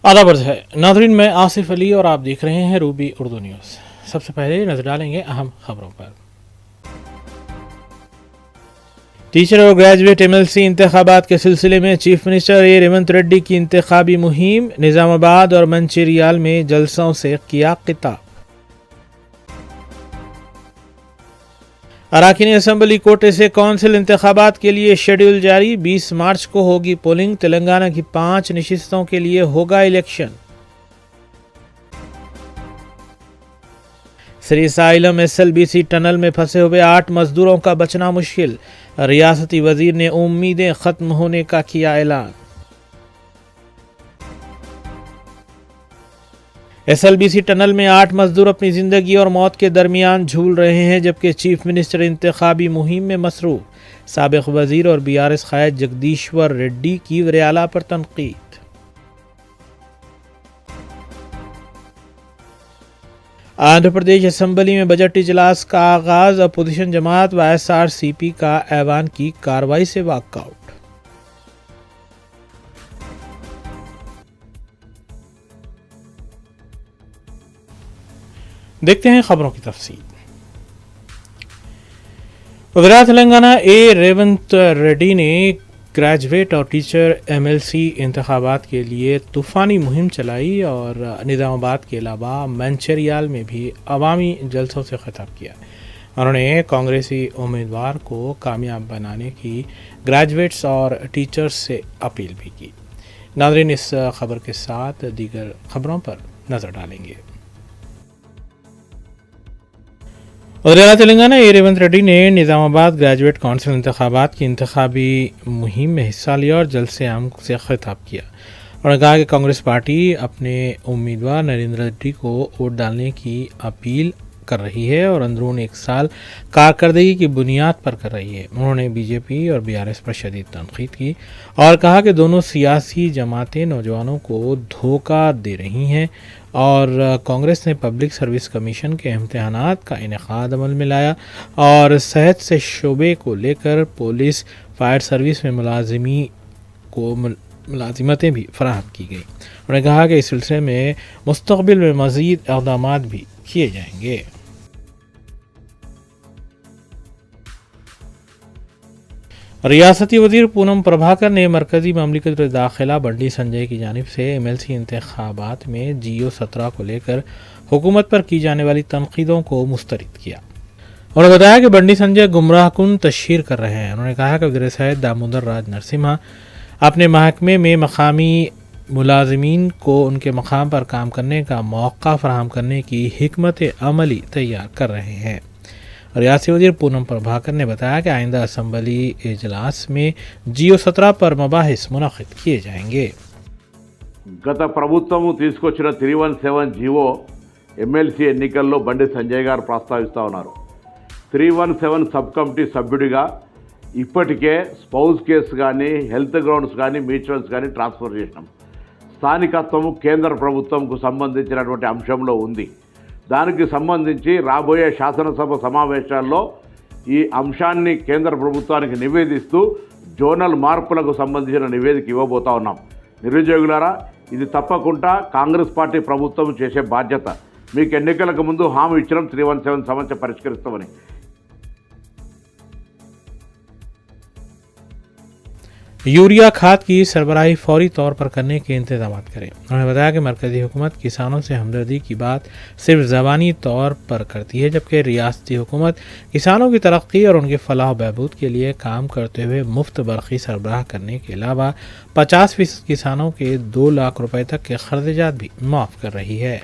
آداب عرض ہے ناظرین، میں آصف علی اور آپ دیکھ رہے ہیں روبی اردو نیوز۔ سب سے پہلے نظر ڈالیں گے اہم خبروں پر۔ ٹیچر اور گریجویٹ ایم ایل سی انتخابات کے سلسلے میں chief minister A Revanth Reddy کی انتخابی مہم، نظام آباد اور منچریال میں جلسوں سے کیا خطاب۔ اراکین اسمبلی کوٹے سے کونسل انتخابات کے لیے شیڈول جاری، 20 مارچ کو ہوگی پولنگ، تلنگانہ کی 5 نشستوں کے لیے ہوگا election. Srisailam S L B C tunnel میں پھنسے ہوئے 8 مزدوروں کا بچنا مشکل، ریاستی وزیر نے امیدیں ختم ہونے کا کیا اعلان۔ S L B C tunnel میں 8 مزدور اپنی زندگی اور موت کے درمیان جھول رہے ہیں، جبکہ چیف منسٹر انتخابی مہم میں مصروف، سابق وزیر اور be R S Quaid جگدیشور ready کی وزیراعلیٰ پر تنقید۔ آندھرا پردیش اسمبلی میں بجٹ اجلاس کا آغاز، اپوزیشن جماعت و ایس آر سی پی کا ایوان کی کارروائی سے واک آؤٹ۔ دیکھتے ہیں خبروں کی تفصیل۔ وزیر تلنگانہ اے ریونت ریڈی نے گریجویٹ اور ٹیچر ایم ایل سی انتخابات کے لیے طوفانی مہم چلائی اور نظام آباد کے علاوہ منچریال میں بھی عوامی جلسوں سے خطاب کیا۔ انہوں نے کانگریسی امیدوار کو کامیاب بنانے کی گریجویٹس اور ٹیچرز سے اپیل بھی کی۔ ناظرین، اس خبر کے ساتھ دیگر خبروں پر نظر ڈالیں گے۔ وزیر تلنگانہ اے ریونت ریڈی نے نظام آباد گریجویٹ کونسل انتخابات کی انتخابی مہم میں حصہ لیا اور جلسے عام سے خطاب کیا۔ انہوں نے کہا کہ کانگریس پارٹی اپنے امیدوار نریندر ریڈی کو ووٹ ڈالنے کی اپیل کر رہی ہے اور اندرون 1 سال کارکردگی کی بنیاد پر کر رہی ہے۔ انہوں نے بی جے پی اور بی آر ایس پر شدید تنقید کی اور کہا کہ دونوں سیاسی جماعتیں نوجوانوں کو دھوکہ دے رہی ہیں اور کانگریس نے پبلک سروس کمیشن کے امتحانات کا انعقاد عمل میں لایا اور صحت سے شعبے کو لے کر پولیس فائر سروس میں ملازمتیں بھی فراہم کی گئی۔ انہوں نے کہا کہ اس سلسلے میں مستقبل میں مزید اقدامات بھی کیے جائیں گے۔ ریاستی وزیر پونم پربھاکر نے مرکزی مملکت داخلہ بنڈی سنجے کی جانب سے ایم ایل سی انتخابات میں جیو 17 کو لے کر حکومت پر کی جانے والی تنقیدوں کو مسترد کیا۔ انہوں نے بتایا کہ بنڈی سنجے گمراہ کن تشہیر کر رہے ہیں۔ انہوں نے کہا کہ وزیر صحت دامودر راج نرسمہا اپنے محکمے میں مقامی ملازمین کو ان کے مقام پر کام کرنے کا موقع فراہم کرنے کی حکمت عملی تیار کر رہے ہیں۔ ریاستی وزیر پونم پربھاکر نے بتایا کہ آئندہ اسمبلی اجلاس میں جیو 17 پر مباحث منعقد کیے جائیں گے۔ గత ప్రభుత్వము తీసుకొచ్చిన 317 జీవో ఎమ్మెల్సీ ఎన్నికల్లో బండి సంజయ్ గారు ప్రస్తావిస్తూ ఉన్నారు। 317 సబ్ కమిటీ సభ్యుడిగా ఇప్పటికే స్పౌస్ కేసు కానీ, హెల్త్ గ్రౌండ్స్ కానీ, మ్యూచువల్స్ కానీ ట్రాన్స్ఫర్ చేసినాం। స్థానికత్వము కేంద్ర ప్రభుత్వంకు సంబంధించినటువంటి అంశంలో ఉంది। దానికి సంబంధించి రాబోయే శాసనసభ సమావేశాల్లో ఈ అంశాన్ని కేంద్ర ప్రభుత్వానికి నివేదిస్తూ జోనల్ మార్పులకు సంబంధించిన నివేదిక ఇవ్వబోతా ఉన్నాం। నిరుద్యోగులారా, ఇది తప్పకుండా కాంగ్రెస్ పార్టీ ప్రభుత్వం చేసే బాధ్యత। మీకు ఎన్నికలకు ముందు హామీ ఇచ్చినాం 317 సమస్య పరిష్కరిస్తామని। یوریا کھاد کی سربراہی فوری طور پر کرنے کے انتظامات کریں۔ انہوں نے بتایا کہ مرکزی حکومت کسانوں سے ہمدردی کی بات صرف زبانی طور پر کرتی ہے، جبکہ ریاستی حکومت کسانوں کی ترقی اور ان کی فلاح و بہبود کے لیے کام کرتے ہوئے مفت برقی سربراہ کرنے کے علاوہ 50% کسانوں کے 2 لاکھ روپے تک کے خرچات بھی معاف کر رہی ہے۔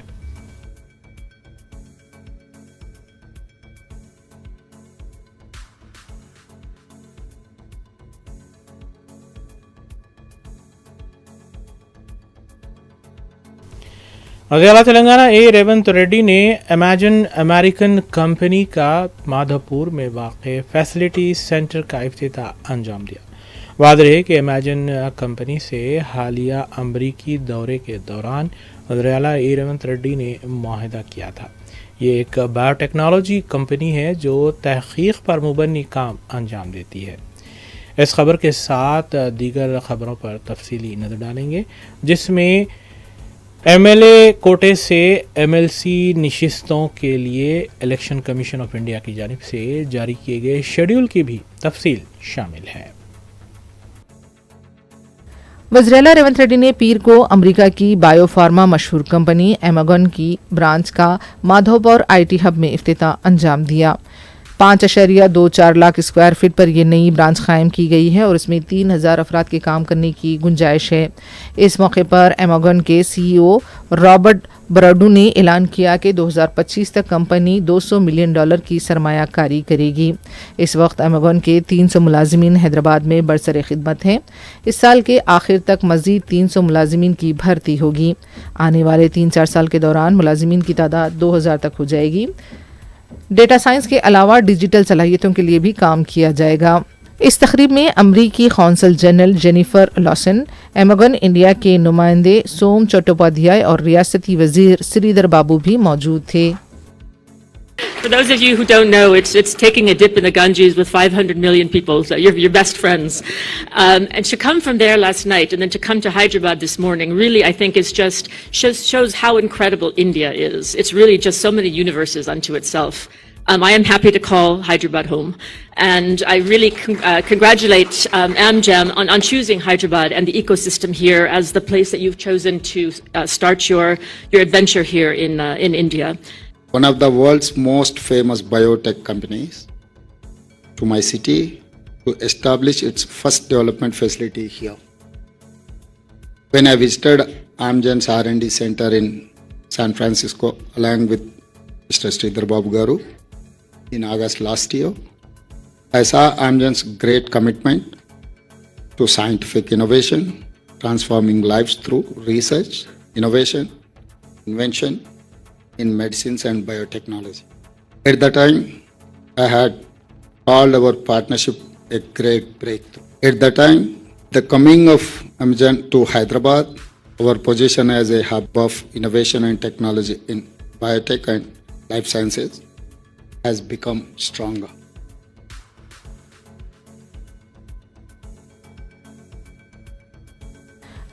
وزیر تلنگانہ اے ریونت ریڈی نے امیجن امریکن کمپنی کا مادھوپور میں واقع فیسلٹی سینٹر کا افتتاح انجام دیا۔ واضح ہے کہ امیجن کمپنی سے حالیہ امریکی دورے کے دوران وزیر اعلیٰ اے ریونت ریڈی نے معاہدہ کیا تھا۔ یہ ایک بایو ٹیکنالوجی کمپنی ہے جو تحقیق پر مبنی کام انجام دیتی ہے۔ اس خبر کے ساتھ دیگر خبروں پر تفصیلی نظر ڈالیں گے، جس میں एमएलए कोटे से एमएलसी नशिस्तों के लिए इलेक्शन कमीशन ऑफ इंडिया की जानिब से जारी किए गए शेड्यूल की भी तफसील शामिल है। वज़ीर-ए-आला रेवंत रेड्डी ने पीर को अमेरिका की बायोफार्मा मशहूर कंपनी एमागन की ब्रांच का माधोपुर आईटी हब में इफ्तिताह अंजाम दिया। 5.24 लाख स्क्वायर फीट पर यह नई ब्रांच कायम की गई है और इसमें 3,000 अफराद के काम करने की गुंजाइश है। इस मौके पर एमागन के सीईओ रॉबर्ट ब्राडू ने ऐलान किया कि 2025 तक कंपनी $200 मिलियन की सरमायाकारी करेगी। इस वक्त एमागन के 300 मुलाजिमीन हैदराबाद में बरसर खिदमत हैं। इस साल के आखिर तक मज़ीद 300 मुलाजिमीन की भर्ती होगी। आने वाले 3-4 साल के दौरान मुलाजिमीन की तादाद 2,000 तक हो जाएगी। डेटा साइंस के अलावा डिजिटल सलाहियतों के लिए भी काम किया जाएगा। इस तकरीब में अमरीकी कौंसल जनरल जेनिफर लॉसन, एमागन इंडिया के नुमाइंदे सोम चट्टोपाध्याय और रियासती वजीर श्रीधर बाबू भी मौजूद थे। For those of you who don't know, it's taking a dip in the Ganges with 500 million people, so your best friends. And to come from there last night and then to come to Hyderabad this morning, really I think is just shows how incredible India is. It's really just so many universes unto itself. I am happy to call Hyderabad home, and I really congratulate Amjam on choosing Hyderabad and the ecosystem here as the place that you've chosen to start your adventure here in India. One of the world's most famous biotech companies to my city to establish its first development facility here. When I visited Amgen's R&D center in San Francisco along with Mr. Sridhar Babu Garu in August last year, I saw Amgen's great commitment to scientific innovation, transforming lives through research, innovation, invention in medicines and biotechnology. At the time, I had called our partnership a great breakthrough. At the time, the coming of Amgen to Hyderabad, our position as a hub of innovation and technology in biotech and life sciences has become stronger.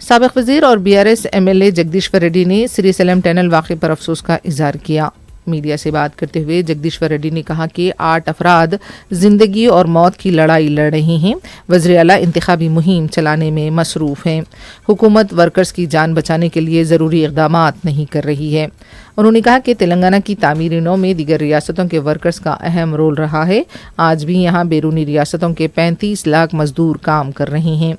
साबिक वज़ीर और BRS MLA जगदीश्वर रेड्डी ने Srisailam tunnel वाक़े पर अफसोस का इजहार किया। मीडिया से बात करते हुए जगदीश्वर रेड्डी ने कहा कि 8 अफराद ज़िंदगी और मौत की लड़ाई लड़ रहे हैं। वज़ीर-ए-आला इंतखाबी मुहिम चलाने में मसरूफ़ हैं। हुकूमत वर्कर्स की जान बचाने के लिए ज़रूरी इक़दामात नहीं कर रही है। उन्होंने कहा कि तेलंगाना की तामीरी नौ में दीगर रियासतों के वर्कर्स का अहम रोल रहा है। आज भी यहाँ बैरूनी रियासतों के 35 लाख मजदूर काम कर रहे हैं।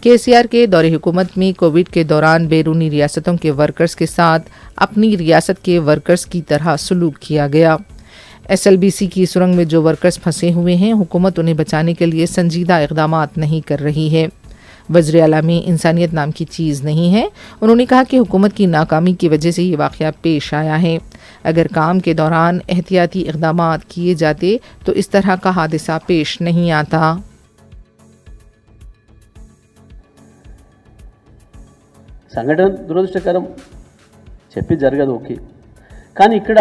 केसीआर के दौरे हुकूमत में कोविड के दौरान बैरूनी रियासतों के वर्कर्स के साथ अपनी रियासत के वर्कर्स की तरह सलूक किया गया। एसएलबीसी की सुरंग में जो वर्कर्स फंसे हुए हैं, हुकूमत उन्हें बचाने के लिए संजीदा इक़दामात नहीं कर रही है। वज़ीर-ए-आला में इंसानियत नाम की चीज़ नहीं है। उन्होंने कहा कि हुकूमत की नाकामी की वजह से ये वाक़या पेश आया है। अगर काम के दौरान एहतियाती इक़दामात किए जाते तो इस तरह का हादसा पेश नहीं आता। సంఘటన దురదృష్టకరం, చెప్పి జరగదు ఓకే, కానీ ఇక్కడ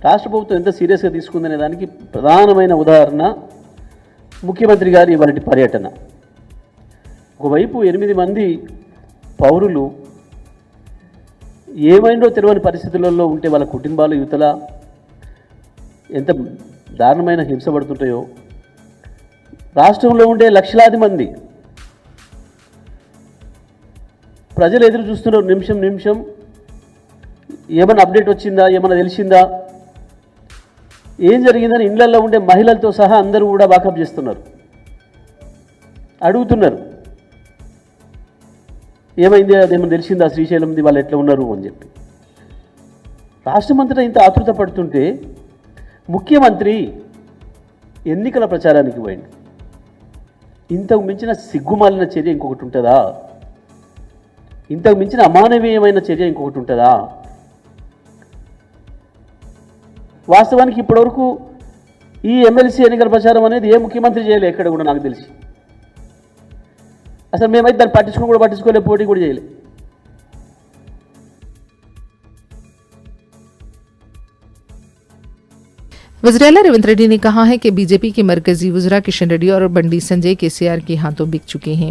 రాష్ట్ర ప్రభుత్వం ఎంత సీరియస్గా తీసుకుందనే దానికి ప్రధానమైన ఉదాహరణ ముఖ్యమంత్రి గారి ఇవాళ పర్యటన. ఒకవైపు 8 మంది పౌరులు ఏమైందో తెలియని పరిస్థితులలో ఉంటే వాళ్ళ కుటుంబాలు యువతల ఎంత దారుణమైన హింస పడుతుంటాయో, రాష్ట్రంలో ఉండే లక్షలాది మంది ప్రజలు ఎదురు చూస్తున్నారు. నిమిషం నిమిషం ఏమైనా అప్డేట్ వచ్చిందా, ఏమైనా తెలిసిందా, ఏం జరిగిందని ఇళ్లల్లో ఉండే మహిళలతో సహా అందరూ కూడా వాకప్ చేస్తున్నారు, అడుగుతున్నారు ఏమైంది, అదేమన్నా తెలిసిందా, శ్రీశైలంది వాళ్ళు ఎట్లా ఉన్నారు అని చెప్పి. రాష్ట్రమంతటా ఇంత ఆతృత పడుతుంటే ముఖ్యమంత్రి ఎన్నికల ప్రచారానికి పోయింది. ఇంతకు మించిన సిగ్గుమాలిన చర్య ఇంకొకటి ఉంటుందా? ఇంతకు మించిన అమానవీయమైన చర్య ఇంకొకటి ఉంటుందా? వాస్తవానికి ఇప్పటివరకు ఈ ఎమ్మెల్సీ ఎన్నికల ప్రచారం అనేది ఏ ముఖ్యమంత్రి చేయలే ఎక్కడ కూడా నాకు తెలిసి. అసలు మేమైతే దాన్ని పట్టించుకోలే, పోటీ కూడా చేయలే. वज़ीर-ए-आला रेवंत रेड्डी ने कहा है कि बीजेपी के मरकजी वज़रा किशन रेड्डी और बंडी संजय केसीआर के हाथों बिक चुके हैं।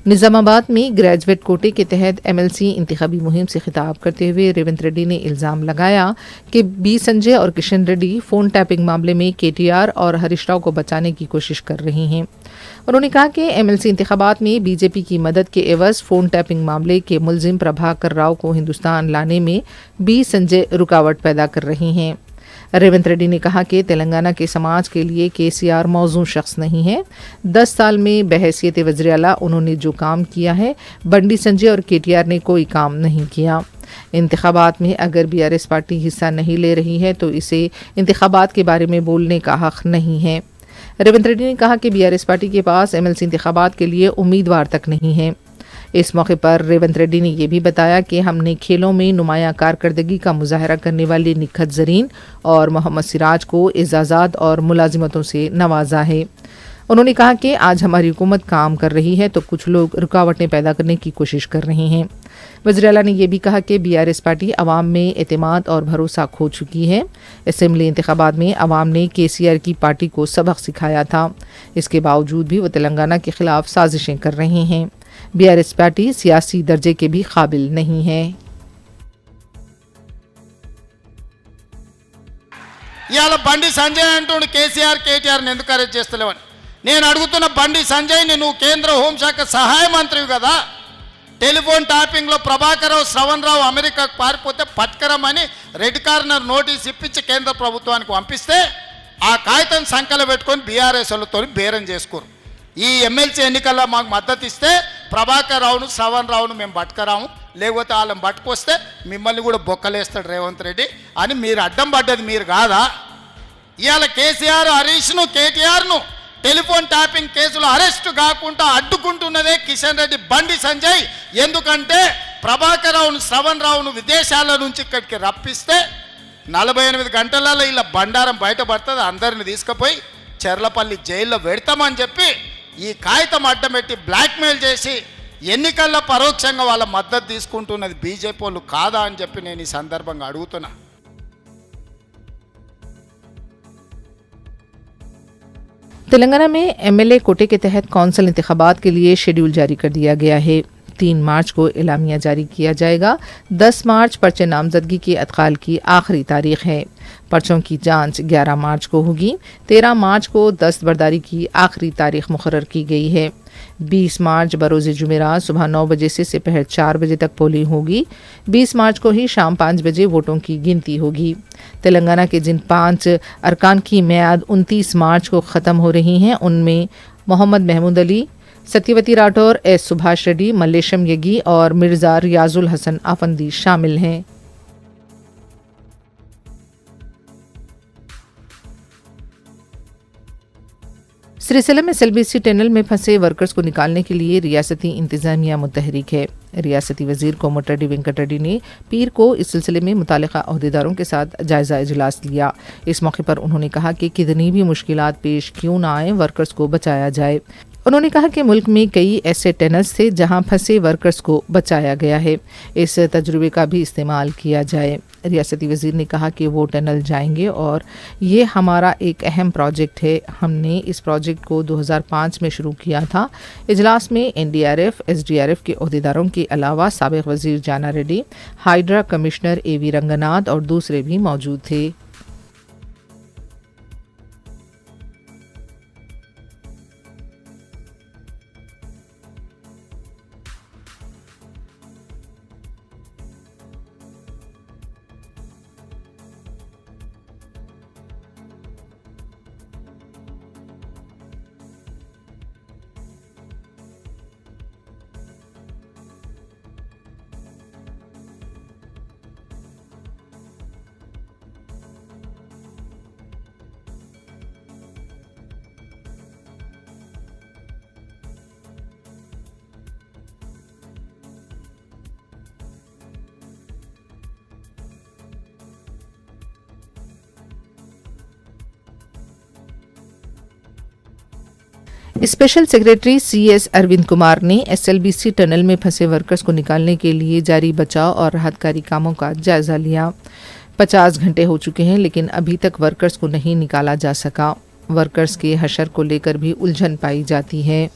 निजामाबाद में ग्रेजुएट कोटे के तहत एमएलसी इंतखाबी मुहिम से खिताब करते हुए रेवंत रेड्डी ने इल्ज़ाम लगाया कि बी संजय और किशन रेड्डी फ़ोन टैपिंग मामले में केटीआर और हरीश राव को बचाने की कोशिश कर रही हैं। उन्होंने कहा कि एमएलसी इंतखाबात में बीजेपी की मदद के एवज फ़ोन टैपिंग मामले के मुलजिम प्रभाकर राव को हिंदुस्तान लाने में बी संजय रुकावट पैदा कर रही हैं। रेवंत रेड्डी ने कहा कि तेलंगाना के समाज के लिए केसीआर मौजूद शख्स नहीं है। 10 साल में बहैसियत वज़ीर-ए-आला उन्होंने जो काम किया है, बंडी संजय और केटीआर ने कोई काम नहीं किया। इंतखाबात में अगर बीआरएस पार्टी हिस्सा नहीं ले रही है तो इसे इंतखाबात के बारे में बोलने का हक नहीं है। रेवंत रेड्डी ने कहा कि बीआरएस पार्टी के पास एमएलसी इंतखाबात के लिए उम्मीदवार तक नहीं है। इस मौके पर रेवंत रेड्डी ने यह भी बताया कि हमने खेलों में नुमाया कारकर्दगी का मुजाहरा करने वाले निखत जरीन और मोहम्मद सिराज को एजाज़ात और मुलाजिमतों से नवाजा है। उन्होंने कहा कि आज हमारी हुकूमत काम कर रही है तो कुछ लोग रुकावटें पैदा करने की कोशिश कर रहे हैं। वज़ीर-ए-आला ने यह भी कहा कि बीआरएस पार्टी अवाम में एतमाद और भरोसा खो चुकी है। असेंबली इंतखाबात में अवाम ने केसीआर की पार्टी को सबक सिखाया था। इसके बावजूद भी वो तेलंगाना के खिलाफ साजिशें कर रहे हैं। बीआरएस पार्टी सियासी दर्जे के भी काबिल नहीं है। ఇవాళ బండి సంజయ్ అంటుండు కేసీఆర్ కేటీఆర్ని ఎందుకు అరెస్ట్ చేస్తలేవని. నేను అడుగుతున్న బండి సంజయ్ని, నువ్వు కేంద్ర హోంశాఖ సహాయ మంత్రివి కదా, టెలిఫోన్ ట్యాపింగ్లో ప్రభాకరరావు శ్రవణ్ రావు అమెరికాకు పారిపోతే పట్టుకరమని రెడ్ కార్నర్ నోటీస్ ఇప్పించి కేంద్ర ప్రభుత్వానికి పంపిస్తే ఆ కాగితం సంకలో పెట్టుకొని బీఆర్ఎస్ వాళ్ళతో బేరం చేసుకోరు. ఈ ఎమ్మెల్సీ ఎన్నికల్లో మాకు మద్దతు ఇస్తే ప్రభాకర్ రావును శ్రవణ్ రావును మేము పట్టుకరాము, లేకపోతే వాళ్ళని పట్టుకొస్తే మిమ్మల్ని కూడా బొక్కలేస్తాడు రేవంత్ రెడ్డి అని మీరు అడ్డం పడ్డది మీరు కాదా? ఇవాళ కేసీఆర్ హరీష్ను కేటీఆర్ను టెలిఫోన్ ట్యాపింగ్ కేసులో అరెస్టు కాకుండా అడ్డుకుంటున్నదే కిషన్ రెడ్డి బండి సంజయ్. ఎందుకంటే ప్రభాకర్ రావును శ్రవణ్ రావును విదేశాల నుంచి ఇక్కడికి రప్పిస్తే 48 గంటలలో ఇలా బండారం బయటపడుతుంది, అందరిని తీసుకుపోయి చెర్లపల్లి జైల్లో పెడతామని చెప్పి ఈ కాగితం అడ్డం పెట్టి బ్లాక్మెయిల్ చేసి ఎన్నికల్లో పరోక్షంగా వాళ్ళ మద్దతు తీసుకుంటున్నది బీజేపీ వాళ్ళు కాదా అని చెప్పి నేను ఈ సందర్భంగా అడుగుతున్నా. तेलंगाना में एमएलए कोटे के तहत कौंसिल इंतखाबात के लिए शेड्यूल जारी कर दिया गया है। 3 मार्च को एलामिया जारी किया जाएगा। 10 मार्च पर्चे नामजदगी के अदखाल की आखिरी तारीख है। पर्चों की जांच 11 मार्च को होगी। 13 मार्च को दस्तबरदारी की आखिरी तारीख मुकर्रर की गई है। 20 मार्च बरोज़ जुमेरात सुबह 9 बजे से दोपहर 4 बजे तक पोलिंग होगी। 20 मार्च को ही शाम 5 बजे वोटों की गिनती होगी। तेलंगाना के जिन 5 अरकान की मियाद 29 मार्च को ख़त्म हो रही हैं, उनमें मोहम्मद महमूद अली, सत्यवती राठौर, एस सुभाष रेड्डी, मल्लेशम यगी और मिर्ज़ा रियाजुल हसन आफंदी शामिल हैं। श्रीसैलम में एसएलबीसी टनल में फंसे वर्कर्स को निकालने के लिए रियासती इंतजामिया मुतहरिक है। रियासती वजीर कोमट रेड्डी वेंकट रेड्डी ने पीर को इस सिलसिले में मुतालिका अहदेदारों के साथ जायजा इजलास लिया। इस मौके पर उन्होंने कहा कि कितनी भी मुश्किलात पेश क्यों ना आए, वर्कर्स को बचाया जाए। उन्होंने कहा कि मुल्क में कई ऐसे टनल्स थे जहां फंसे वर्कर्स को बचाया गया है, इस तजुर्बे का भी इस्तेमाल किया जाए। रियासती वजीर ने कहा कि वो टनल जाएंगे और ये हमारा एक अहम प्रोजेक्ट है। हमने इस प्रोजेक्ट को 2005 में शुरू किया था। इजलास में एनडीआरएफ, एसडीआरएफ के अहदेदारों के अलावा साबिक वजीर जाना रेड्डी, हाइड्रा कमिश्नर एवी रंगनाथ और दूसरे भी मौजूद थे। Special secretary CS Arvind Kumar ने एसएलबीसी टनल में फंसे वर्कर्स को निकालने के लिए जारी बचाव और राहत कार्य कामों का जायजा लिया। 50 घंटे हो चुके हैं, लेकिन अभी तक वर्कर्स को नहीं निकाला जा सका। वर्कर्स के हशर को लेकर भी उलझन पाई जाती है।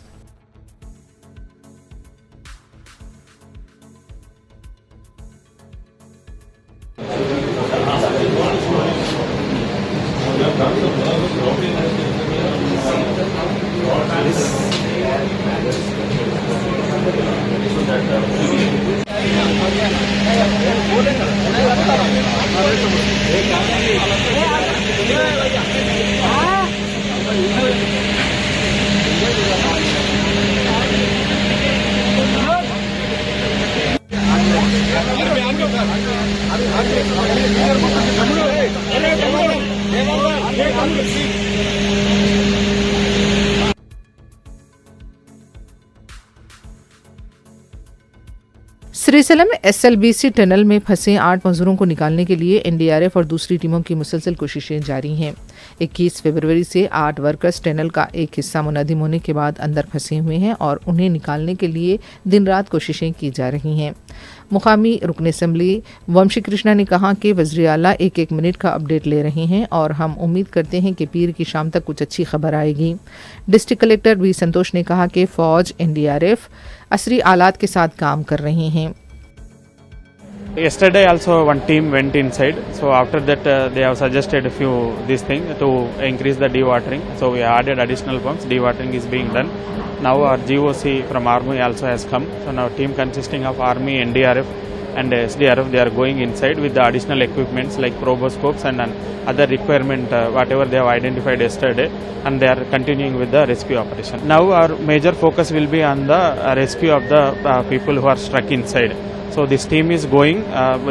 श्रीसलम एसएलबीसी टनल में फंसे 8 मजदूरों को निकालने के लिए एनडीआरएफ और दूसरी टीमों की मुसलसल कोशिशें जारी हैं। 21 फरवरी से 8 वर्कर्स टनल का एक हिस्सा मुनहदिम होने के बाद अंदर फंसे हुए हैं और उन्हें निकालने के लिए दिन रात कोशिशें की जा रही हैं। मुकामी रुकन असम्बली वंशी कृष्णा ने कहा कि वज़ीर आला एक मिनट का अपडेट ले रहे हैं और हम उम्मीद करते हैं कि पीर की शाम तक कुछ अच्छी खबर आएगी। डिस्ट्रिक्ट कलेक्टर वी संतोष ने कहा कि फ़ौज एनडीआरएफ असरी आलात के साथ काम कर रहे हैं। Yesterday also one team went inside, so after that they have suggested a few this thing to increase the dewatering, so we added additional pumps. Dewatering is being done now. Our GOC from army also has come, so now team consisting of army, NDRF and SDRF, they are going inside with the additional equipments like proboscopes and other requirement whatever they have identified yesterday, and they are continuing with the rescue operation. Now our major focus will be on the rescue of the people who are stuck inside. So this team is going.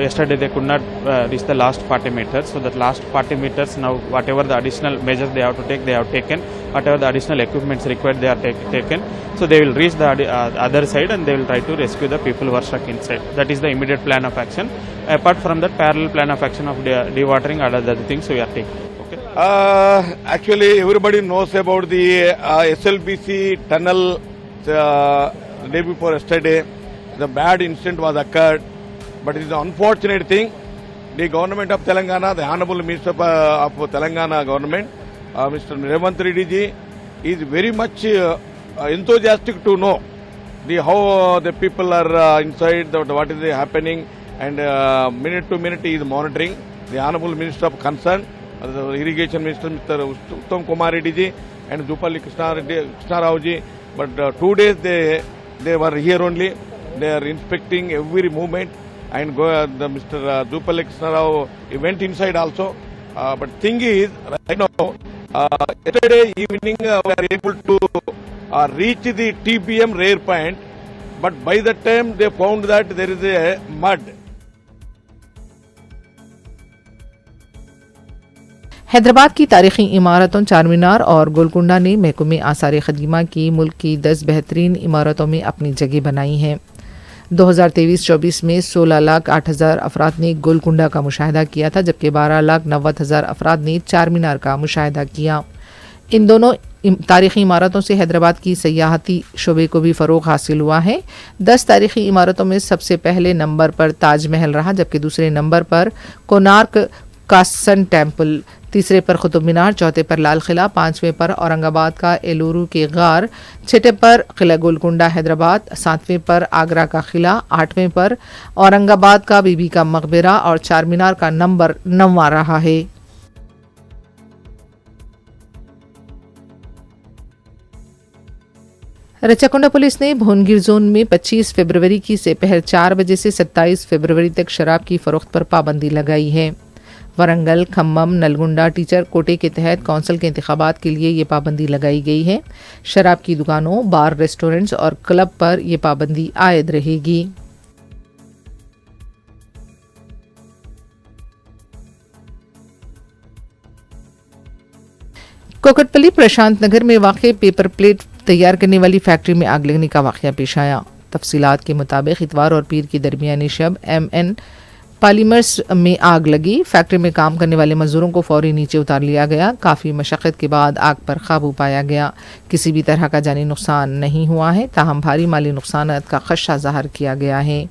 Yesterday they could not reach the last 40 meters. So that last 40 meters now, whatever the additional measures they have to take, they have taken. Whatever the additional equipments required, they are taken. So they will reach the other side and they will try to rescue the people who are stuck inside. That is the immediate plan of action. Apart from that, parallel plan of action of dewatering and other things we are taking. Okay. Actually, everybody knows about the SLBC tunnel the day before yesterday. The bad incident was occurred, but it is an unfortunate thing. The government of Telangana, the Honorable Minister of Telangana government, Mr. Revant Reddy ji, is very much enthusiastic to know how the people are inside, what is happening, and minute to minute he is monitoring. The Honorable Minister of Concern, the Irrigation Minister, Mr. Uttam Kumar Reddy ji, and Jupalli Krishna Rao ji, but 2 days they were here only. They are inspecting every movement, and Mr. Jupalli Krishna Rao went inside also. But thing is, right now, yesterday evening we are able to reach the TBM rare point, but by that time they found that there is a mud. Hyderabad की तारीखी इमारतों चारमीनार और गोलकुंडा ने महकमे आसार ख़दीमा की मुल्क की 10 बेहतरीन इमारतों में अपनी जगह बनाई हैं। 2023-24 में 16,08,000 अफराद ने गोलकुंडा का मुशाहिदा किया था, जबकि 12,90,000 अफराद ने चारमीनार का मुशाहिदा किया। इन दोनों तारीखी इमारतों से हैदराबाद की सयाहती शोबे को भी फ़रोग़ हासिल हुआ है। 10 तारीखी इमारतों में सबसे पहले नंबर पर ताज महल रहा, जबकि दूसरे नंबर पर कोणार्क का सन टेम्पल, तीसरे पर कुतुब मीनार, चौथे पर लाल किला, पांचवें पर औरंगाबाद का एलूरू के गार, छठे पर किला गोलकुंडा हैदराबाद, सातवें पर आगरा का किला, आठवें पर औरंगाबाद का बीबी का मकबरा और चारमीनार का नंबर 9वां रहा है। रचाकुंडा पुलिस ने भोनगिर जोन में 25 फरवरी की दोपहर 4 बजे से 27 फरवरी तक शराब की फरोख्त पर पाबंदी लगाई है। वरंगल, खम्मम, नलगुंडा, टीचर कोटे के तहत कौंसिल के इंतखाबात के लिए ये पाबंदी लगाई गई है। शराब की दुकानों, बार, रेस्टोरेंट्स और क्लब पर यह पाबंदी आयद रहेगी। कोकटपल्ली प्रशांत नगर में वाक़ पेपर प्लेट तैयार करने वाली फैक्ट्री में आग लगने का वाक़या पेश आया। तफसीलात के मुताबिक इतवार और पीर की दरमियानी शब MN पॉलीमर्स में आग लगी। फैक्ट्री में काम करने वाले मजदूरों को फौरी नीचे उतार लिया गया। काफ़ी मशक्क़त के बाद आग पर काबू पाया गया। किसी भी तरह का जानी नुकसान नहीं हुआ है, ताहम भारी माली नुकसान का खदशा ज़ाहिर किया गया है।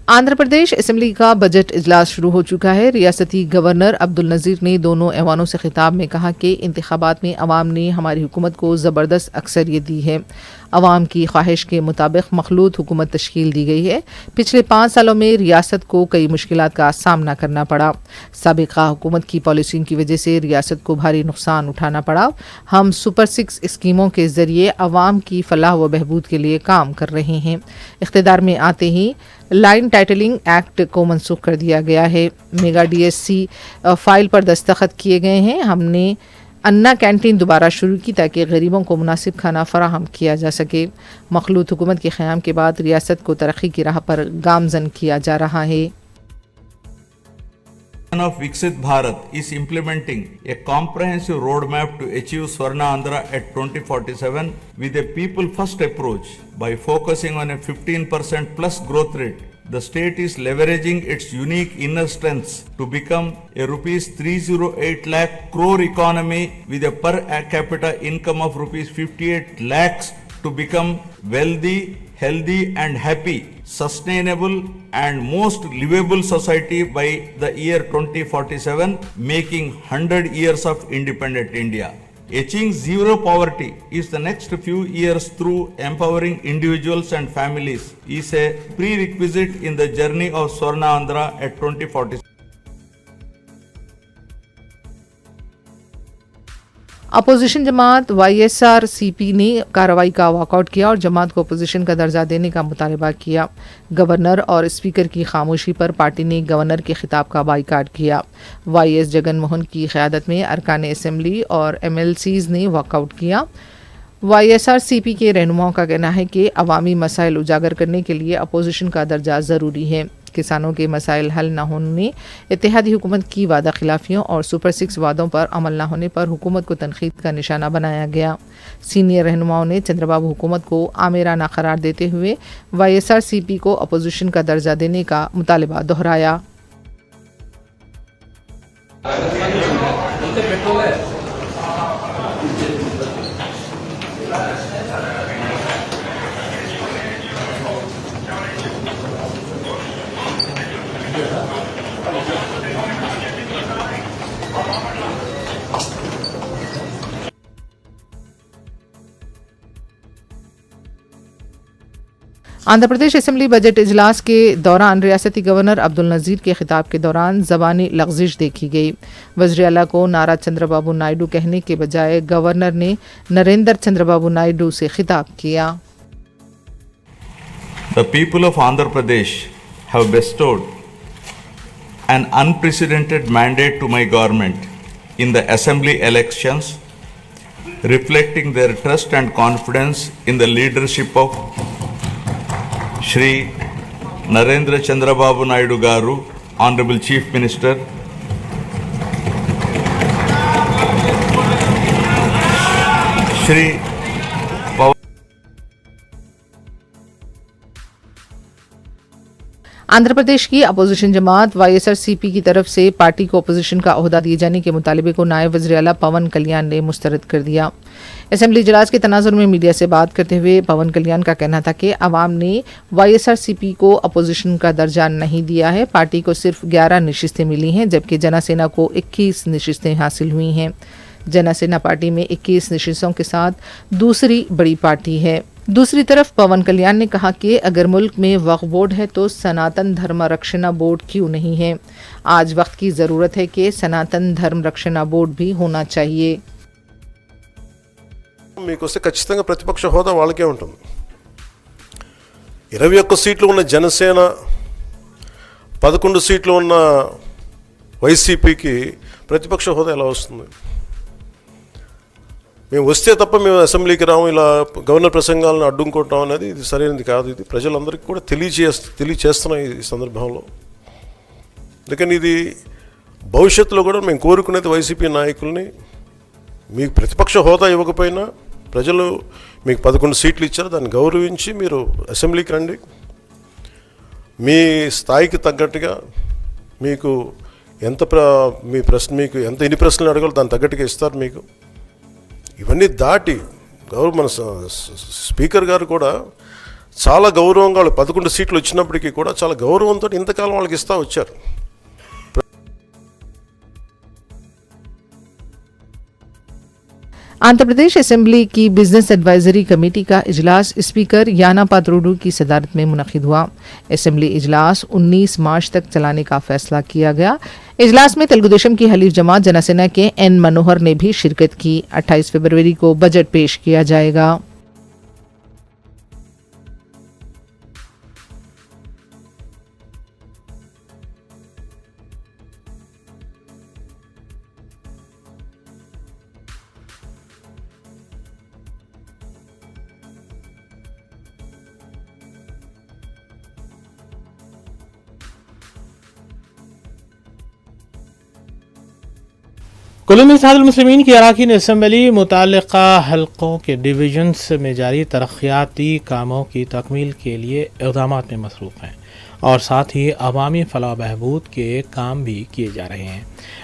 आंध्र प्रदेश असेंबली का बजट इजलास शुरू हो चुका है। रियासती गवर्नर अब्दुल नज़ीर ने दोनों ऐवानों से खिताब में कहा कि इंतखाबात में अवाम ने हमारी हुकूमत को ज़बरदस्त अक्सरियत दी है। अवाम की ख्वाहिश के मुताबिक मखलूत हुकूमत तश्कील दी गई है। पिछले 5 सालों में रियासत को कई मुश्किलात का सामना करना पड़ा। साबिका हुकूमत की पॉलिसियों की वजह से रियासत को भारी नुकसान उठाना पड़ा। हम सुपर 6 स्कीमों के ज़रिए अवाम की फलाह व बहबूद के लिए काम कर रहे हैं। इख्तिदार में आते ही लाइन टाइटलिंग एक्ट को मनसूख कर दिया गया है। मेगा DSC फाइल पर दस्तखत किए गए हैं। हमने अन्ना कैंटीन दोबारा शुरू की ताकि गरीबों को मुनासिब खाना फराहम किया जा सके। मखलूत हुकूमत के क़याम के बाद रियासत को तरक्की की राह पर गामजन किया जा रहा है। of Viksit Bharat is implementing a comprehensive roadmap to achieve Swarna Andhra at 2047 with a people-first approach. By focusing on a 15% plus growth rate, the state is leveraging its unique inner strengths to become a rupees 308 lakh crore economy with a per capita income of rupees 58 lakhs to become wealthy, healthy and happy, sustainable and most livable society by the year 2047, making 100 years of independent India. Achieving zero poverty is the next few years through empowering individuals and families is a prerequisite in the journey of Swarna Andhra at 2047. Opposition Jamaat YSRCP ने कार्रवाई का walkout किया और जमात को opposition का दर्जा देने का मुतालबा किया। गवर्नर और स्पीकर की खामोशी पर पार्टी ने गवर्नर के खिताब का बाइकाट किया। YS जगन मोहन की क़यादत में अरकान असेंबली और MLCs ने वॉकआउट किया। YSRCP के रहनुमाओं का कहना है कि अवामी मसाइल उजागर करने के लिए अपोजिशन का दर्जा ज़रूरी है। किसानों के मसाइल हल न होने, इत्तेहादी हुकूमत की वादा खिलाफियों और सुपर 6 वादों पर अमल न होने पर हुकूमत को तनकीद का निशाना बनाया गया। सीनियर रहनुमाओं ने चंद्रबाबू हुकूमत को आमिराना करार देते हुए YSRCP को अपोजिशन का दर्जा देने का मुतालबा दोहराया। आंध्र प्रदेश असेंबली बजट इजलास के दौरान रियासती गवर्नर अब्दुल नज़ीर के खिताब के दौरान ज़बानी लग़ज़िश देखी गई। वज़ीर आला को नारा चंद्रबाबू नायडू कहने के बजाय गवर्नर ने नरेंद्र चंद्रबाबू नायडू से खिताब किया। The people of Andhra Pradesh have bestowed an unprecedented mandate to my government in the assembly elections, reflecting their trust and confidence in the leadership of Shri Narendra Chandrababu Naidu Garu, Honorable Chief Minister, Shri Andhra Pradesh की opposition जमात YSRCP की तरफ से party को opposition का ओहदा दिए जाने के मुतालबे को नायब वज़ीर आला पवन कल्याण ने मुस्तरद कर दिया। असेंबली इजलास के तनाजुर में मीडिया से बात करते हुए पवन कल्याण का कहना था कि अवाम ने YSRCP को अपोजिशन का दर्जा नहीं दिया है। पार्टी को सिर्फ 11 नशिस्तें मिली हैं, जबकि जनसेना को 21 नशिस्तें हासिल हुई हैं। जनसेना पार्टी में 21 नशिस्तों के साथ दूसरी बड़ी पार्टी है। दूसरी तरफ पवन कल्याण ने कहा कि अगर मुल्क में वक्फ बोर्ड है तो सनातन धर्म रक्षणा बोर्ड क्यों नहीं है। आज वक्त की ज़रूरत है कि सनातन धर्म रक्षणा बोर्ड भी होना चाहिए। మీకు వస్తే ఖచ్చితంగా ప్రతిపక్ష హోదా వాళ్ళకే ఉంటుంది. 21 సీట్లు ఉన్న జనసేన, 11 సీట్లు ఉన్న వైసీపీకి ప్రతిపక్ష హోదా ఎలా వస్తుంది? మేము వస్తే తప్ప మేము అసెంబ్లీకి రాము, ఇలా గవర్నర్ ప్రసంగాలను అడ్డుకుంటాం అనేది ఇది సరైనది కాదు. ఇది ప్రజలందరికీ కూడా తెలియచేస్తున్నాం ఈ సందర్భంలో. అందుకని ఇది భవిష్యత్తులో కూడా మేము కోరుకునేది వైసీపీ నాయకుల్ని, మీకు ప్రతిపక్ష హోదా ఇవ్వకపోయినా ప్రజలు మీకు 11 సీట్లు ఇచ్చారు, దాన్ని గౌరవించి మీరు అసెంబ్లీకి రండి. మీ స్థాయికి తగ్గట్టుగా మీకు ఎన్ని ప్రశ్నలు అడగాలో దాని తగ్గట్టుగా ఇస్తారు మీకు. ఇవన్నీ దాటి మన స్పీకర్ గారు కూడా చాలా గౌరవంగా, వాళ్ళు 11 సీట్లు వచ్చినప్పటికీ కూడా చాలా గౌరవంతో ఇంతకాలం వాళ్ళకి ఇస్తూ వచ్చారు. आंध्र प्रदेश असेंबली की बिजनेस एडवाइजरी कमेटी का इजलास स्पीकर याना पात्रोडू की सदारत में मुनक़िद हुआ। असेंबली इजलास 19 मार्च तक चलाने का फैसला किया गया। इजलास में तेलुगु देशम की हलीफ जमात जनसेना के एन मनोहर ने भी शिरकत की। 28 फरवरी को बजट पेश किया जाएगा। कुल्लू इत्तेहादुल मुस्लिमीन की अरकान असम्बली मुतल्लिक़ा हलक़ों के डिवीजन्स में जारी तरक्याती कामों की तकमील के लिए इक़दामात में मसरूफ़ हैं और साथ ही अवामी फलाह बहबूद के काम भी किए जा रहे हैं।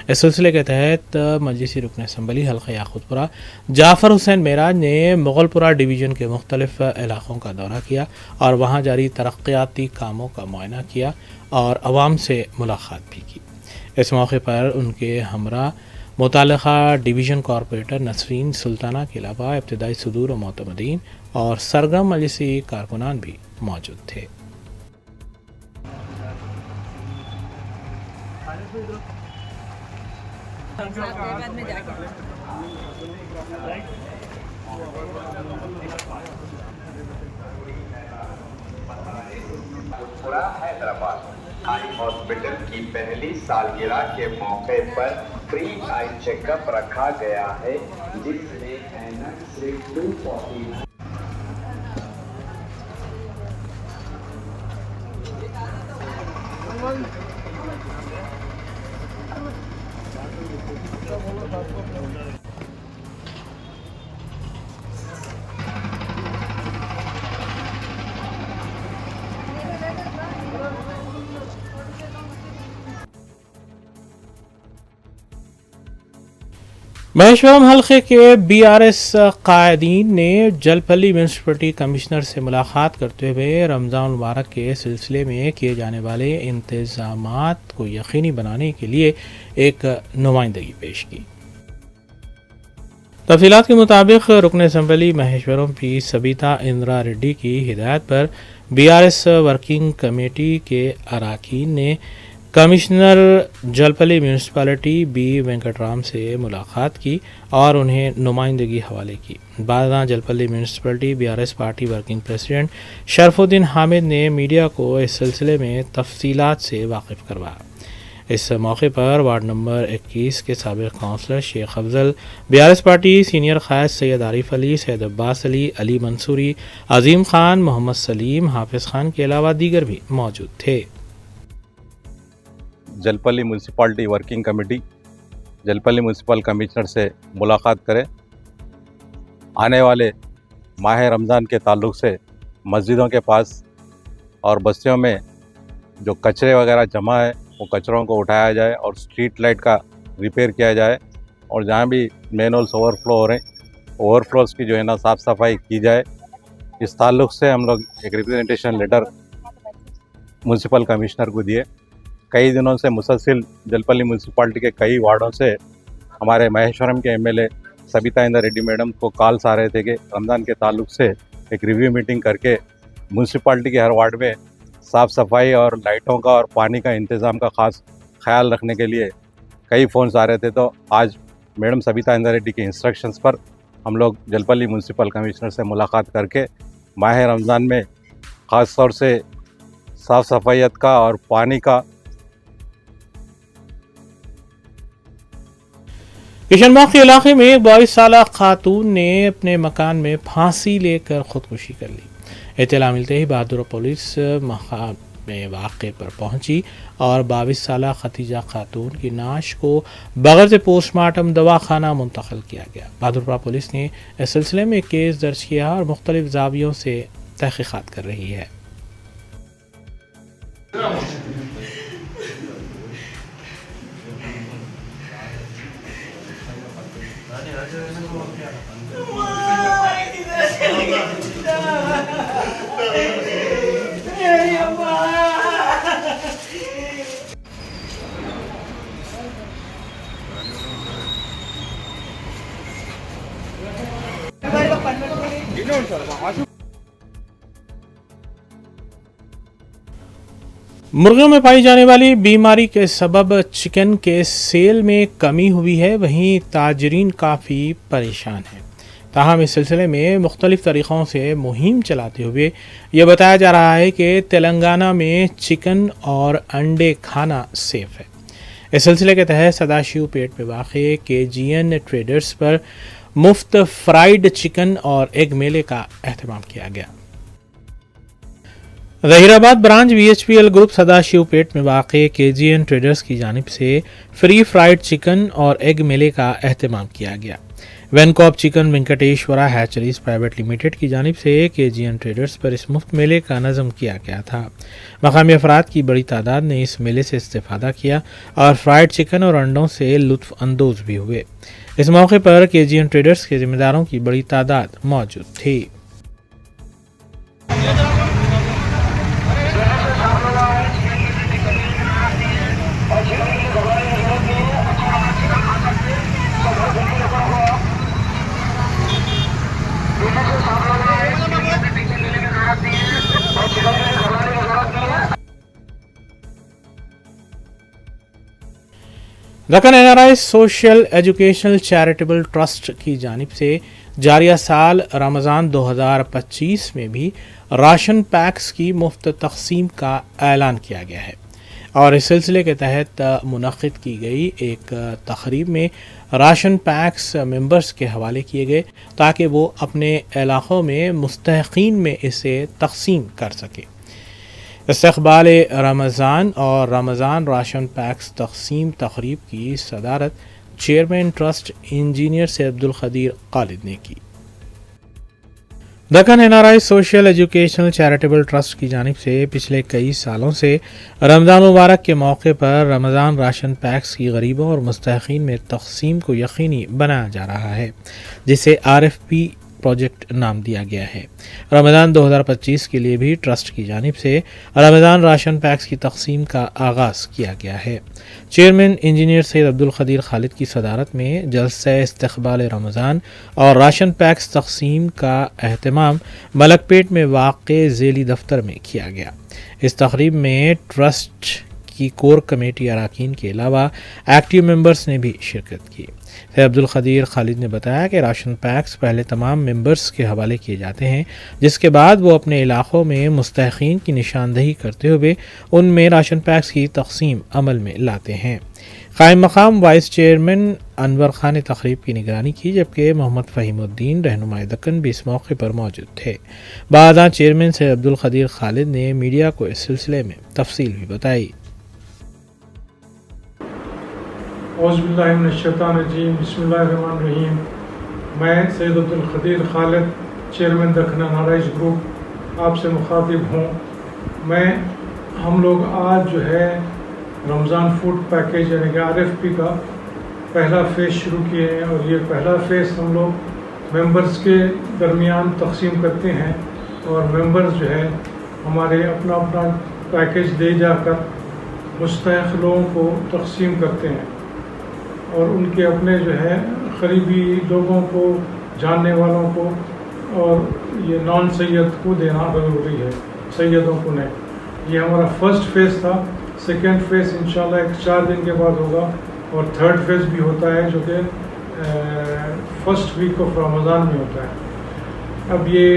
इस सिलसिले के तहत मजलिसी रुकन असम्बली हल्का याक़ूतपुरा जाफ़र हुसैन मेराज ने मुग़लपुरा डिवीज़न के मुख्तलिफ़ इलाक़ों का दौरा किया और वहाँ जारी तरक्याती कामों का मुआयना किया और अवाम से मुलाक़ात भी की। इस मौके पर उनके हमरा मुतल्लिक़ा डिवीज़न कॉरपोरेटर नसरीन सुल्ताना के अलावा इब्तदाई सदूर व मोतमदीन और सरगर्म मजलिसी कारकुनान भी मौजूद थे। हैदराबाद आई हॉस्पिटल की पहली सालगिरह के मौके पर फ्री आई चेकअप रखा गया है, जिसमें ऐनक से 240 महेश्वरम हल्के के बीआरएस कायदीन ने जलपल्ली म्यूनसिपलिटी कमिश्नर से मुलाकात करते हुए रमज़ान मुबारक के सिलसिले में किए जाने वाले इंतज़ामात को यकीनी बनाने के लिए एक नुमाइंदगी पेश की। तफसीलात के मुताबिक रुकन असम्बली महेश्वरम पी सबिता इंदिरा रेड्डी की हिदायत पर बीआरएस वर्किंग कमेटी के अरकान ने commissioner Jalpally municipality B Venkatram से मुलाकात की और उन्हें नुमाइंदगी हवाले की। बाद Jalpally municipality BRS party working president Sharfuddin Hamid ने मीडिया को इस सिलसिले में तफसीलात से वाकिफ़ करवाया। इस मौके पर वार्ड नंबर 21 के साबिक़ councillor Sheikh Afzal, BRS party senior क़ायद सैयद आरिफ अली, सैयद अब्बास अली, अली मंसूरी, अजीम खान, मोहम्मद सलीम, हाफिज़ खान के अलावा दीगर भी मौजूद थे। Jalpally municipality working committee Jalpally municipal commissioner से मुलाकात करें। आने वाले माह रमज़ान के ताल्लुक़ से मस्जिदों के पास और बस्तियों में जो कचरे वगैरह जमा है वो कचरों को उठाया जाए और स्ट्रीट लाइट का रिपेयर किया जाए और जहाँ भी मैनहोल्स ओवरफ्लो हो रहे हैं ओवरफ्लोज की जो है ना साफ़ सफाई की जाए। इस ताल्लुक़ से हम लोग एक रिप्रेजेंटेशन लेटर म्यूनसिपल कमिश्नर को दिए। कई दिनों से मुसलसिल जलपल्ली म्यूनसिपाल्टी के कई वार्डों से हमारे महेश्वरम के एमएलए सबिता इंदिरा रेड्डी मैडम को कॉल्स आ रहे थे कि रमज़ान के ताल्लुक़ से एक रिव्यू मीटिंग करके म्यूनसिपाल्टी के हर वार्ड में साफ़ सफाई और लाइटों का और पानी का इंतज़ाम का ख़ास ख्याल रखने के लिए कई फ़ोन्स आ रहे थे। तो आज मैडम सबिता इंद्रा रेड्डी के इंस्ट्रक्शंस पर हम लोग जलपल्ली म्यूनसिपल कमिश्नर से मुलाकात करके माह रमज़ान में ख़ास तौर से साफ़ सफाइयत का और पानी का किशनबाग के इलाके में एक 22 साल खातून ने अपने मकान में फांसी लेकर खुदकुशी कर ली। इत्तला मिलते ही बहादुर पुलिस मकाम में वाक़े पर पहुंची और 22 साल खतीजा खातून की नाश को बगैर से पोस्टमार्टम दवाखाना मुंतकिल किया गया। बहादुरपुरा पुलिस ने इस सिलसिले में केस दर्ज किया और मुख्तलिफ ज़ावियों से तहक़ीक़ात कर रही है। मुर्गियों में पाई जाने वाली बीमारी के सबब चिकन के सेल में कमी हुई है, वहीं ताजरीन काफ़ी परेशान हैं। ताहम इस सिलसिले में मुख्तलिफ तरीक़ों से मुहिम चलाते हुए यह बताया जा रहा है कि तेलंगाना में चिकन और अंडे खाना सेफ है। इस सिलसिले के तहत सदाशिव पेट में वाक़े KGN ट्रेडर्स पर मुफ्त फ्राइड चिकन और एग मेले का एहतमाम किया गया। Zaheerabad branch BHPL group Sadashivpet में वाक़े KGN ट्रेडर्स की जानिब से फ्री फ्राइड चिकन और एग मेले का एहतमाम किया गया। Vencobb chicken Venkateshwara hatcheries private limited की जानिब से KGN ट्रेडर्स पर इस मुफ्त मेले का नज़म किया गया था। मकामी अफराद की बड़ी तादाद ने इस मेले से इस्तेफ़ादा किया और फ्राइड चिकन और अंडों से लुत्फ़ अंदोज़ भी हुए। इस मौके पर KGN ट्रेडर्स के ज़िम्मेदारों की बड़ी तादाद मौजूद थी। Deccan NRI social educational charitable trust की जानिब से जारिया साल रमज़ान 2025 में भी राशन पैक्स की मुफ्त तक़सीम का ऐलान किया गया है और इस सिलसिले के तहत मुनक़्क़िद की गई एक तक़रीब में राशन पैक्स मेंबर्स के हवाले किए गए ताकि वो अपने इलाक़ों में मुस्तहिक़ीन में इसे तक़सीम कर सकें। इस्तक़बाल रमज़ान और रमज़ान राशन पैक्स तक़सीम तक़रीब की सदारत chairman trust engineer Syed Abdul Qadeer Khalid ने की। Deccan NRI social educational charitable trust की जानिब से पिछले कई सालों से रमज़ान मुबारक के मौके पर रमज़ान राशन पैक्स की गरीबों और मुस्तहिक़ीन में तक़सीम को यकीनी बनाया जा रहा है, जिसे RFP प्रोजेक्ट नाम दिया गया है। रमज़ान 2025 के लिए भी ट्रस्ट की जानिब से रमज़ान राशन पैक्स की तक़सीम का आगाज़ किया गया है। चेयरमैन इंजीनियर सैयद अब्दुल क़दीर खालिद की सदारत में जलसे इस्तक़बाल रमज़ान और राशन पैक्स तक़सीम का एहतमाम मलकपेट में वाक़े ज़ेली दफ्तर में किया गया। इस तक़रीब में ट्रस्ट की कोर कमेटी अरकान के अलावा एक्टिव मेंबर्स ने भी शिरकत की। सैयद अब्दुल क़दीर खालिद ने बताया कि राशन पैक्स पहले तमाम मेंबर्स के हवाले किए जाते हैं, जिसके बाद वो अपने इलाक़ों में मुस्तहिक़ीन की निशानदही करते हुए उनमें राशन पैक्स की तक़सीम अमल में लाते हैं। क़ाइम मक़ाम वाइस चेयरमैन अनवर खान ने तक़रीब की निगरानी की, जबकि मोहम्मद फ़हीमुद्दीन रहनुमाए दक्कन भी इस मौके पर मौजूद थे। बादा चेयरमैन सैयद अब्दुल क़दीर खालिद ने मीडिया को इस सिलसिले में तफसील भी बताई। औज़ुबिल्लाहिमिनश्शैतानिर्रजीम, बिस्मिल्लाहिर्रहमानिर्रहीम। मैं Syed Abdul Qadeer Khalid chairman Deccan NRI group आपसे मुखातिब हूँ। हम लोग आज जो है रमज़ान फूड पैकेज यानी कि RFP का पहला फ़ेज़ शुरू किए हैं और ये पहला फ़ेज़ हम लोग मेंबर्स के दरमियान तक़सीम करते हैं और मेंबर्स जो है हमारे अपना अपना पैकेज दे जाकर मुस्तहिक़ लोगों को तक़सीम करते हैं और उनके अपने जो है करीबी लोगों को, जानने वालों को और ये नॉन सैयद को देना ज़रूरी है, सैयदों को नहीं। ये हमारा फर्स्ट फेज़ था। सेकेंड फेज़ इंशाल्लाह एक 4 दिन के बाद होगा और थर्ड फेज़ भी होता है जो कि फर्स्ट वीक ऑफ रमज़ान में होता है। अब ये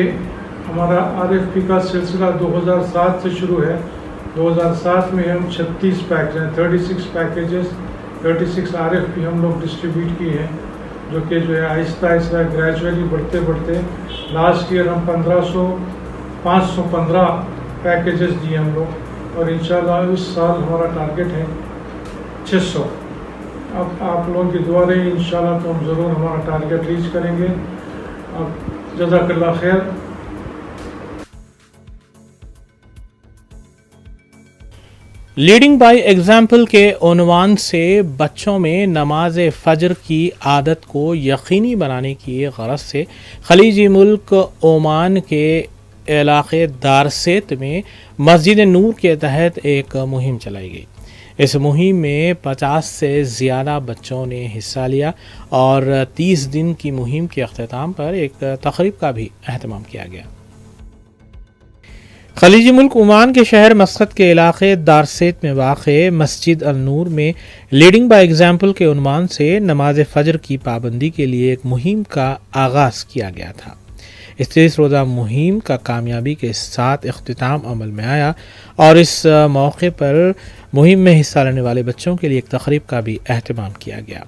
हमारा RFP का सिलसिला 2007 से शुरू है। 2007 में हम 36 पैकेज 36 पैकेजेस 36 RFP हम लोग डिस्ट्रीब्यूट किए हैं, जो कि जो है आहिस्ता आहिस्ता ग्रेजुअली बढ़ते बढ़ते लास्ट ईयर हम 515 पैकेजेस दिए हम लोग, और इंशाल्लाह इस साल हमारा टारगेट है 600। अब आप लोगों की दुआ रही इंशाल्लाह तो हम ज़रूर हमारा टारगेट रीच करेंगे। अब जज़ाकल्लाह खैर। लीडिंग बाय एग्जाम्पल के उन्वान से बच्चों में नमाज फ़जर की आदत को यकीनी बनाने की गरज से खलीजी मुल्क ओमान के इलाक़े दारसेत में मस्जिद नूर के तहत एक मुहिम चलाई गई। इस मुहिम में 50 से ज़्यादा बच्चों ने हिस्सा लिया और 30 दिन की मुहिम के अख्ताम पर एक तक़रीब का भी अहतमाम किया गया। खलीजी मुल्क ओमान के शहर मस्कत के इलाक़े दारसेत में वाक़ मस्जिद अल नूर में लीडिंग बाय एग्जाम्पल के उन्वान से नमाज फ़जर की पाबंदी के लिए एक मुहिम का आगाज़ किया गया था। इस 30 रोज़ा मुहिम का कामयाबी के साथ इख्तिताम अमल में आया और इस मौके पर मुहिम में हिस्सा लेने वाले बच्चों के लिए एक तक़रीब का भी अहतमाम किया गया।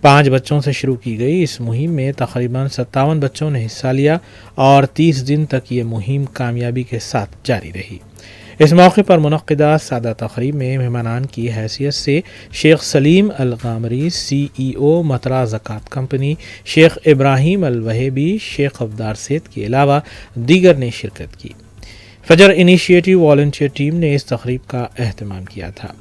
5 बच्चों से शुरू की गई इस मुहिम में तकरीबन 57 बच्चों ने हिस्सा लिया और 30 दिन तक ये मुहिम कामयाबी के साथ जारी रही। इस मौके पर मुनक़्क़िदा सादा तक़रीब में मेहमानान की हैसियत से शेख सलीम अल गामरी CEO मतरा ज़कात कंपनी, शेख इब्राहिम अल वहेबी शेख अब्दार सेठ के अलावा दीगर ने शिरकत की। फजर इनिशिएटिव वॉलंटियर टीम ने इस तक़रीब का अहतमाम किया था।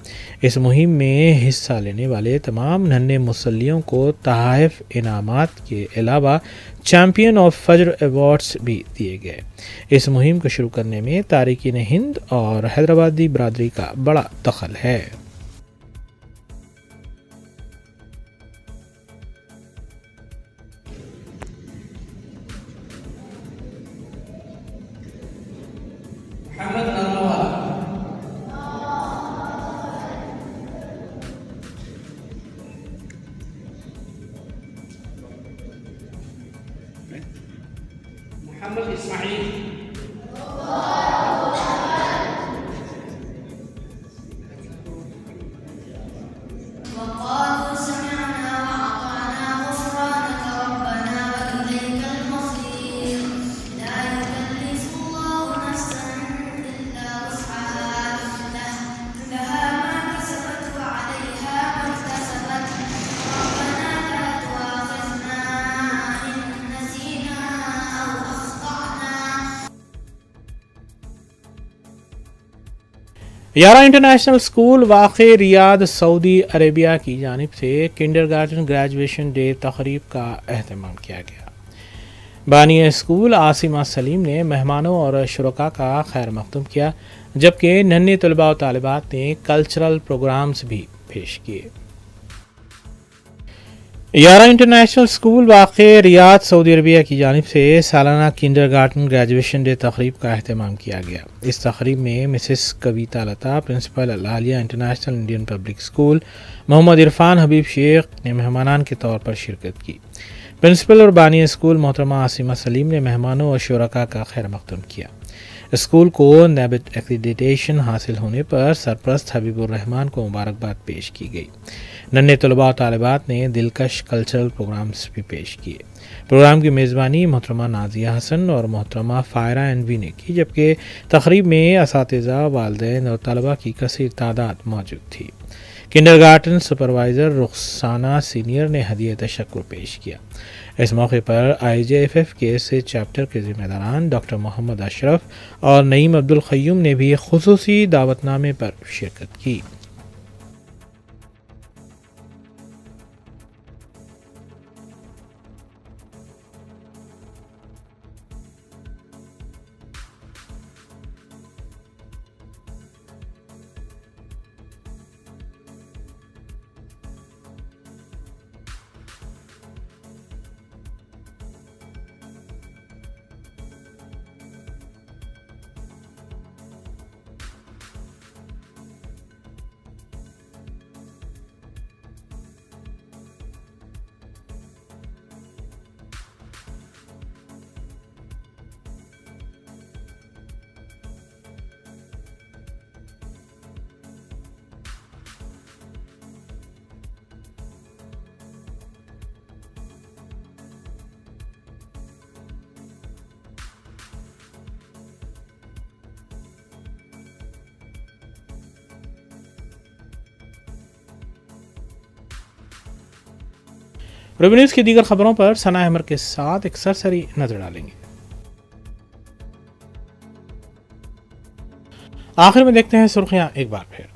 इस मुहिम में हिस्सा लेने वाले तमाम नन्हे मुसल्लियों को तहाइफ इनामात के अलावा चैम्पियन ऑफ फजर अवार्ड्स भी दिए गए। इस मुहिम को शुरू करने में तारिकीन हिंद और हैदराबादी बरादरी का बड़ा दखल है। यारा इंटरनेशनल स्कूल वाक़ रियाद सऊदी अरेबिया की जानिब से किंडरगार्टन ग्रेजुएशन डे तक़रीब का अहतमाम किया गया। बानी स्कूल आसिमा सलीम ने मेहमानों और शुरका का खैर मक़दूम किया, जबकि नन्हे तलबा और तालिबात ने कल्चरल प्रोग्राम्स भी पेश किए। यारा इंटरनेशनल स्कूल वाक़ रियाद सऊदी अरबिया की जानिब से सालाना किंडरगार्टन ग्रेजुएशन डे तक़रीब का अहतमाम किया गया। इस तक़रीब में Mrs Kavitha Latha, principal Al Aliya international Indian public school, Mohammed Irfan Habeeb Sheikh ने मेहमानान के तौर पर शिरकत की। प्रिंसिपल और बानी स्कूल मोहतरमा आसिमा सलीम ने मेहमानों और शुरका का खैर मक़दूम किया। स्कूल को नेबिट एक्रीडिटेशन हासिल होने पर सरपरस्त हबीबुर रहमान को मुबारकबाद पेश की गई। नन्हे तलबा और तालिबात ने दिलकश कल्चरल प्रोग्राम्स भी पेश किए। प्रोग्राम की मेज़बानी मोहतरमा नाजिया हसन और मोहतरमा फ़ायरा एनवी ने की, जबकि तक़रीब में असातिज़ा, वालिदैन और तलबा की कसीर तादाद मौजूद थी। किंडरगार्टन सुपरवाइज़र रुखसाना सीनियर ने हदीये तशक्कुर पेश किया। इस मौके पर IJFF के से चैप्टर के ज़िम्मेदारान डॉक्टर मोहम्मद अशरफ और नईम अब्दुल क़य्यूम ने भी खुसूसी दावतनामे पर शिरकत की। रूबी न्यूज़ की दीगर खबरों पर सना अहमद के साथ एक सरसरी नजर डालेंगे। आखिर में देखते हैं सुर्खियां एक बार फिर।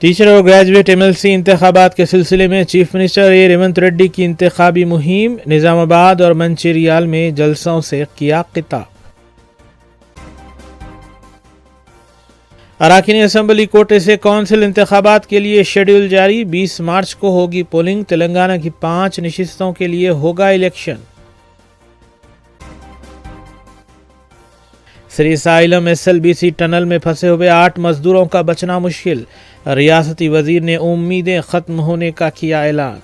टीचर और ग्रेजुएट एमएलसी इंतखाबात के सिलसिले में चीफ मिनिस्टर ए रेवंत रेड्डी की इंतखाबी मुहिम, निजामाबाद और मंचिरियाल में जलसों से किया खिताब। अराकीन असम्बली कोटे से कौंसिल इंतखाबात के लिए शेड्यूल जारी, 20 मार्च को होगी पोलिंग, तेलंगाना की 5 नशिस्तों के लिए होगा election. Shri xylem SLBC tunnel में फंसे हुए 8 मजदूरों का बचना मुश्किल, रियासती वजीर ने उम्मीदें खत्म होने का किया ऐलान।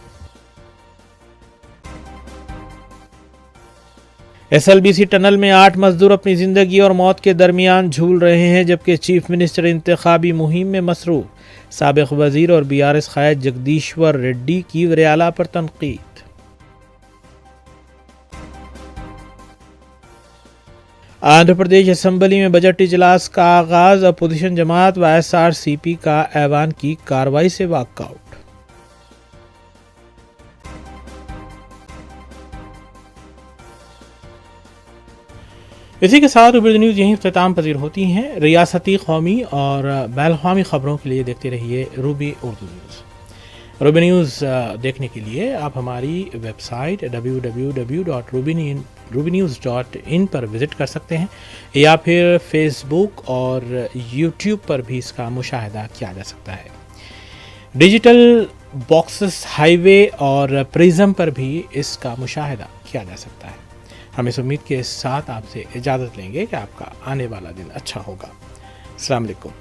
एसएलबीसी टनल में 8 मजदूर अपनी जिंदगी और मौत के दरमियान झूल रहे हैं, जबकि चीफ मिनिस्टर इंतखाबी मुहिम में मसरूफ। साबिक वजीर और बीआरएस कायद जगदीश्वर रेड्डी की वज़ीर-ए-आला पर तनकीद। आंध्र प्रदेश असम्बली में बजट इजलास का आगाज, अपोजिशन जमात व एसआरसीपी का ऐवान की कार्रवाई से वॉकआउट। इसी के साथ रूबी न्यूज़ यहीं इख्तिताम पजीर होती हैं। रियासती, कौमी और बैनुल-अक़वामी खबरों के लिए देखते रहिए Ruby Urdu news. Ruby news देखने के लिए आप हमारी वेबसाइट www.rubynews.in पर विज़िट कर सकते हैं, या फिर फेसबुक और यूट्यूब पर भी इसका मुशाहिदा किया जा सकता है। डिजिटल बॉक्सेस हाईवे और प्रिज्म पर भी इसका मुशाहिदा किया जा सकता है। हम इस उम्मीद के साथ आपसे इजाज़त लेंगे कि आपका आने वाला दिन अच्छा होगा। अस्सलाम वालेकुम।